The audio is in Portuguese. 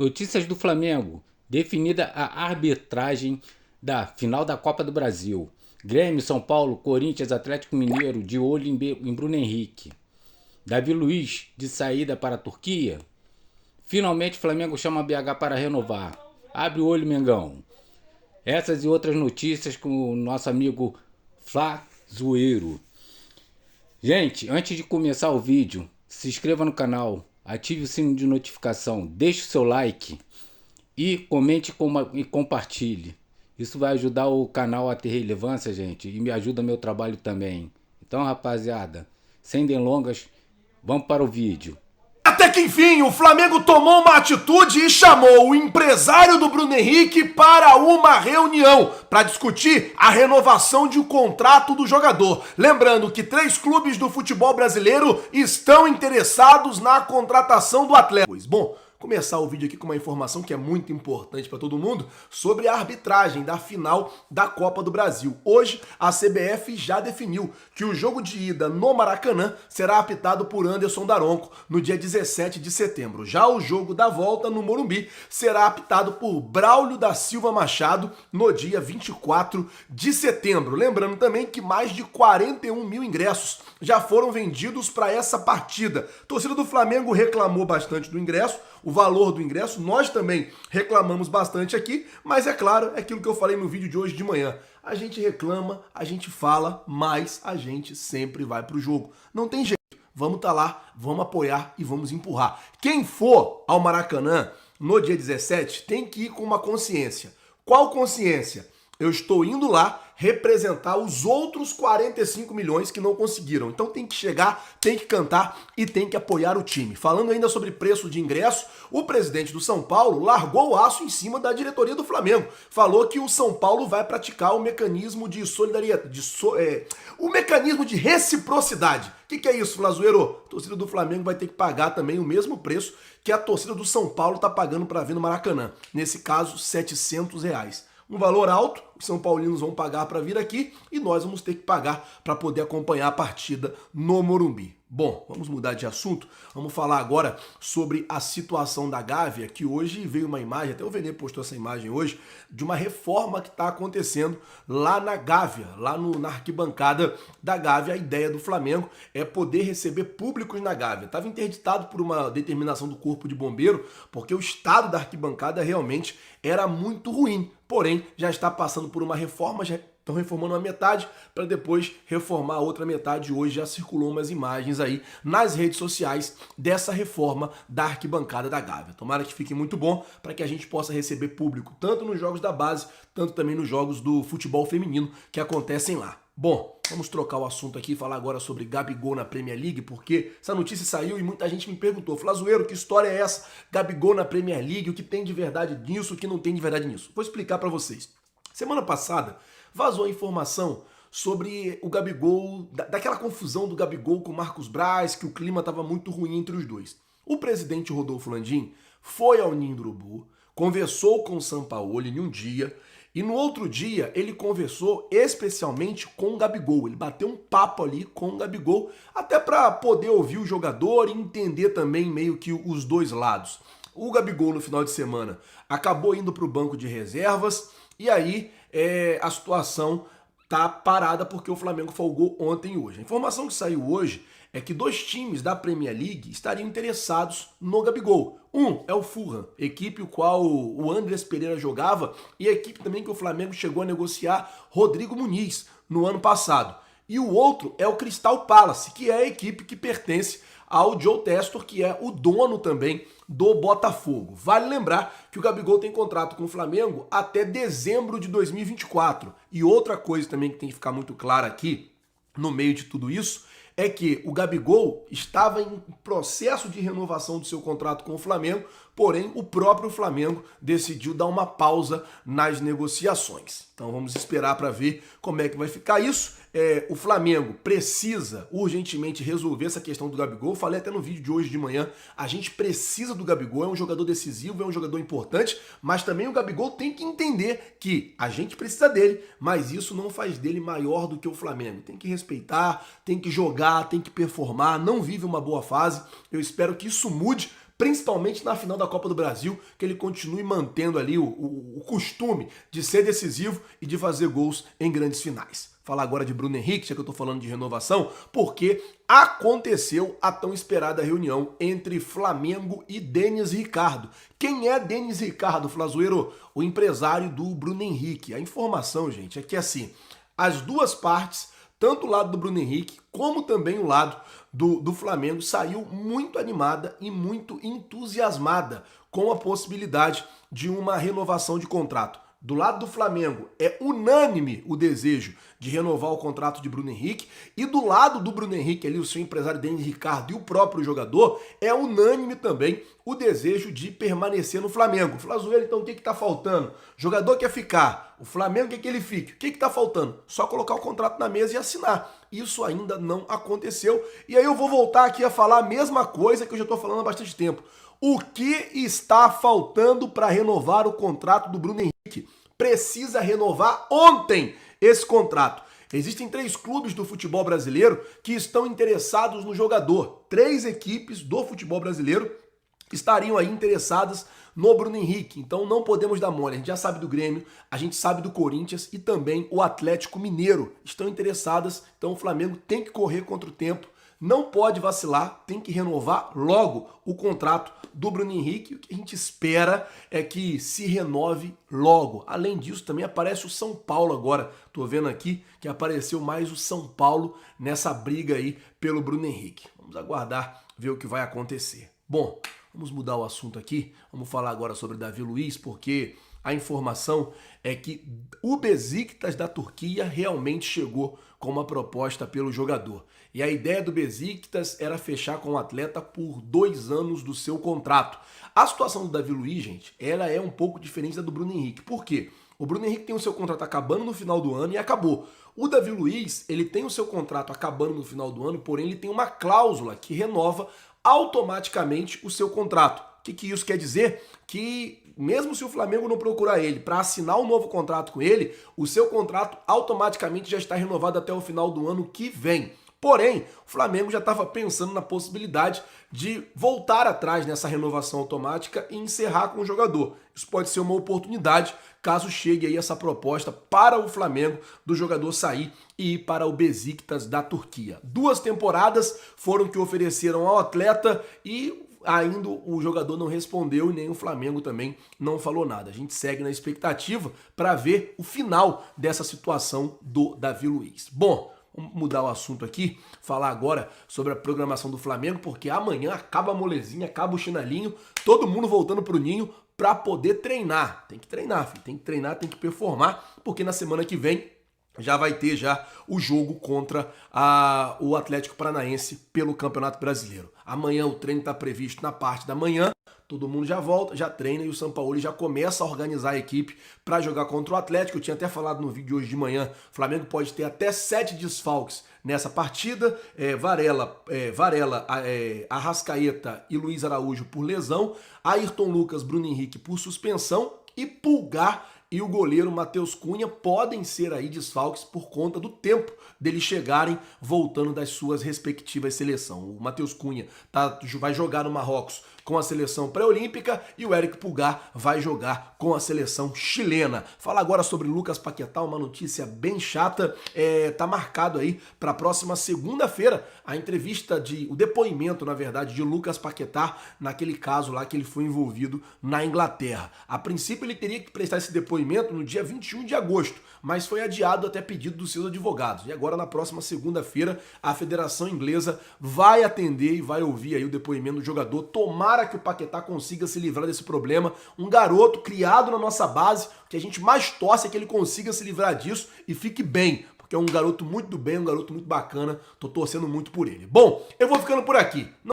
Notícias do Flamengo. Definida a arbitragem da final da Copa do Brasil. Grêmio, São Paulo, Corinthians, Atlético Mineiro de olho em Bruno Henrique. Davi Luiz de saída para a Turquia. Finalmente Flamengo chama a BH para renovar. Abre o olho, Mengão. Essas e outras notícias com o nosso amigo Flá Zoeiro. Gente, antes de começar o vídeo, se inscreva no canal, ative o sino de notificação, deixe o seu like e comente e compartilhe. Isso vai ajudar o canal a ter relevância, gente, e me ajuda no meu trabalho também. Então, rapaziada, sem delongas, vamos para o vídeo. Até que enfim, o Flamengo tomou uma atitude e chamou o empresário do Bruno Henrique para uma reunião para discutir a renovação de um contrato do jogador. Lembrando que 3 clubes do futebol brasileiro estão interessados na contratação do atleta. Pois bom, começar o vídeo aqui com uma informação que é muito importante para todo mundo sobre a arbitragem da final da Copa do Brasil. Hoje, a CBF já definiu que o jogo de ida no Maracanã será apitado por Anderson Daronco no dia 17 de setembro. Já o jogo da volta no Morumbi será apitado por Braulio da Silva Machado no dia 24 de setembro. Lembrando também que mais de 41 mil ingressos já foram vendidos para essa partida. A torcida do Flamengo reclamou bastante do ingresso, o valor do ingresso, nós também reclamamos bastante aqui, mas é claro, é aquilo que eu falei no vídeo de hoje de manhã. A gente reclama, a gente fala, mas a gente sempre vai pro jogo. Não tem jeito, vamos estar lá, vamos apoiar e vamos empurrar. Quem for ao Maracanã no dia 17 tem que ir com uma consciência. Qual consciência? Eu estou indo lá representar os outros 45 milhões que não conseguiram. Então tem que chegar, tem que cantar e tem que apoiar o time. Falando ainda sobre preço de ingresso, o presidente do São Paulo largou o aço em cima da diretoria do Flamengo. Falou que o São Paulo vai praticar o mecanismo de solidariedade, o mecanismo de reciprocidade. O que é isso, Flazoeiro? A torcida do Flamengo vai ter que pagar também o mesmo preço que a torcida do São Paulo está pagando para vir no Maracanã. Nesse caso, R$700. Um valor alto, os São Paulinos vão pagar para vir aqui e nós vamos ter que pagar para poder acompanhar a partida no Morumbi. Bom, vamos mudar de assunto, vamos falar agora sobre a situação da Gávea, que hoje veio uma imagem, até o Vene postou essa imagem hoje, de uma reforma que está acontecendo lá na Gávea, lá na arquibancada da Gávea. A ideia do Flamengo é poder receber públicos na Gávea. Estava interditado por uma determinação do Corpo de Bombeiro, porque o estado da arquibancada realmente era muito ruim. Porém, já está passando por uma reforma, já estão reformando uma metade para depois reformar a outra metade. Hoje já circulou umas imagens aí nas redes sociais dessa reforma da arquibancada da Gávea. Tomara que fique muito bom para que a gente possa receber público tanto nos jogos da base, tanto também nos jogos do futebol feminino que acontecem lá. Bom, vamos trocar o assunto aqui e falar agora sobre Gabigol na Premier League, porque essa notícia saiu e muita gente me perguntou: Flazoeiro, que história é essa? Gabigol na Premier League, o que tem de verdade nisso, o que não tem de verdade nisso? Vou explicar para vocês. Semana passada vazou a informação sobre o Gabigol, daquela confusão do Gabigol com o Marcos Braz, que o clima estava muito ruim entre os dois. O presidente Rodolfo Landim foi ao Ninho do Urubu, conversou com o Sampaoli em um dia, e no outro dia ele conversou especialmente com o Gabigol. Ele bateu um papo ali com o Gabigol, até para poder ouvir o jogador e entender também meio que os dois lados. O Gabigol no final de semana acabou indo para o banco de reservas e aí a situação tá parada porque o Flamengo folgou ontem e hoje. A informação que saiu hoje é que 2 times da Premier League estariam interessados no Gabigol. Um é o Fulham, equipe o qual o Andrés Pereira jogava e a equipe também que o Flamengo chegou a negociar Rodrigo Muniz no ano passado. E o outro é o Crystal Palace, que é a equipe que pertence ao Joe Testor, que é o dono também do Botafogo. Vale lembrar que o Gabigol tem contrato com o Flamengo até dezembro de 2024. E outra coisa também que tem que ficar muito clara aqui, no meio de tudo isso, é que o Gabigol estava em processo de renovação do seu contrato com o Flamengo, porém o próprio Flamengo decidiu dar uma pausa nas negociações. Então vamos esperar para ver como é que vai ficar isso. O Flamengo precisa urgentemente resolver essa questão do Gabigol. Falei até no vídeo de hoje de manhã, a gente precisa do Gabigol, é um jogador decisivo, é um jogador importante, mas também o Gabigol tem que entender que a gente precisa dele, mas isso não faz dele maior do que o Flamengo. Tem que respeitar, tem que jogar, tem que performar, não vive uma boa fase. Eu espero que isso mude principalmente na final da Copa do Brasil, que ele continue mantendo ali o costume de ser decisivo e de fazer gols em grandes finais. Falar agora de Bruno Henrique, já que eu tô falando de renovação, porque aconteceu a tão esperada reunião entre Flamengo e Denis Ricardo. Quem é Denis Ricardo, Flazoeiro? O empresário do Bruno Henrique. A informação, gente, é que assim, as duas partes, tanto o lado do Bruno Henrique, como também o lado do Flamengo, saiu muito animada e muito entusiasmada com a possibilidade de uma renovação de contrato. Do lado do Flamengo, é unânime o desejo de renovar o contrato de Bruno Henrique, e do lado do Bruno Henrique, ali, o seu empresário Denis Ricardo e o próprio jogador, é unânime também o desejo de permanecer no Flamengo. Flazoeiro, então o que está faltando? O jogador quer ficar, o Flamengo quer que ele fique. O que está faltando? Só colocar o contrato na mesa e assinar. Isso ainda não aconteceu, e aí eu vou voltar aqui a falar a mesma coisa que eu já estou falando há bastante tempo. O que está faltando para renovar o contrato do Bruno Henrique? Precisa renovar ontem esse contrato. Existem 3 clubes do futebol brasileiro que estão interessados no jogador. 3 equipes do futebol brasileiro estariam aí interessadas no Bruno Henrique. Então não podemos dar mole. A gente já sabe do Grêmio, a gente sabe do Corinthians e também o Atlético Mineiro estão interessadas. Então o Flamengo tem que correr contra o tempo. Não pode vacilar, tem que renovar logo o contrato do Bruno Henrique. O que a gente espera é que se renove logo. Além disso, também aparece o São Paulo agora. Tô vendo aqui que apareceu mais o São Paulo nessa briga aí pelo Bruno Henrique. Vamos aguardar, ver o que vai acontecer. Bom, vamos mudar o assunto aqui. Vamos falar agora sobre Davi Luiz, porque a informação é que o Besiktas da Turquia realmente chegou com uma proposta pelo jogador. E a ideia do Besiktas era fechar com o atleta por 2 anos do seu contrato. A situação do Davi Luiz, gente, ela é um pouco diferente da do Bruno Henrique. Por quê? O Bruno Henrique tem o seu contrato acabando no final do ano e acabou. O Davi Luiz, ele tem o seu contrato acabando no final do ano, porém ele tem uma cláusula que renova automaticamente o seu contrato. O que isso quer dizer? Que mesmo se o Flamengo não procurar ele para assinar um novo contrato com ele, o seu contrato automaticamente já está renovado até o final do ano que vem. Porém, o Flamengo já estava pensando na possibilidade de voltar atrás nessa renovação automática e encerrar com o jogador. Isso pode ser uma oportunidade caso chegue aí essa proposta para o Flamengo do jogador sair e ir para o Besiktas da Turquia. 2 temporadas foram que ofereceram ao atleta e ainda o jogador não respondeu e nem o Flamengo também não falou nada. A gente segue na expectativa para ver o final dessa situação do Davi Luiz. Bom, vamos mudar o assunto aqui, falar agora sobre a programação do Flamengo, porque amanhã acaba a molezinha, acaba o chinelinho, todo mundo voltando pro ninho para poder treinar. Tem que treinar, filho. Tem que treinar, tem que performar, porque na semana que vem já vai ter já o jogo contra o Atlético Paranaense pelo Campeonato Brasileiro. Amanhã o treino está previsto na parte da manhã, todo mundo já volta, já treina e o Sampaoli já começa a organizar a equipe para jogar contra o Atlético. Eu tinha até falado no vídeo de hoje de manhã, o Flamengo pode ter até 7 desfalques nessa partida, Varela, Arrascaeta e Luiz Araújo por lesão, Ayrton Lucas, Bruno Henrique por suspensão e Pulgar e o goleiro Matheus Cunha podem ser aí desfalques por conta do tempo deles chegarem voltando das suas respectivas seleções. O Matheus Cunha vai jogar no Marrocos com a seleção pré-olímpica e o Eric Pulgar vai jogar com a seleção chilena. Fala agora sobre Lucas Paquetá, uma notícia bem chata. Tá marcado aí para a próxima segunda-feira a entrevista o depoimento, na verdade, de Lucas Paquetá naquele caso lá que ele foi envolvido na Inglaterra. A princípio ele teria que prestar esse depoimento no dia 21 de agosto, mas foi adiado até pedido dos seus advogados. E agora na próxima segunda-feira a Federação Inglesa vai atender e vai ouvir aí o depoimento do jogador. Tomara que o Paquetá consiga se livrar desse problema. Um garoto criado na nossa base, que a gente mais torce é que ele consiga se livrar disso e fique bem, porque é um garoto muito do bem, um garoto muito bacana. Tô torcendo muito por ele. Bom, eu vou ficando por aqui.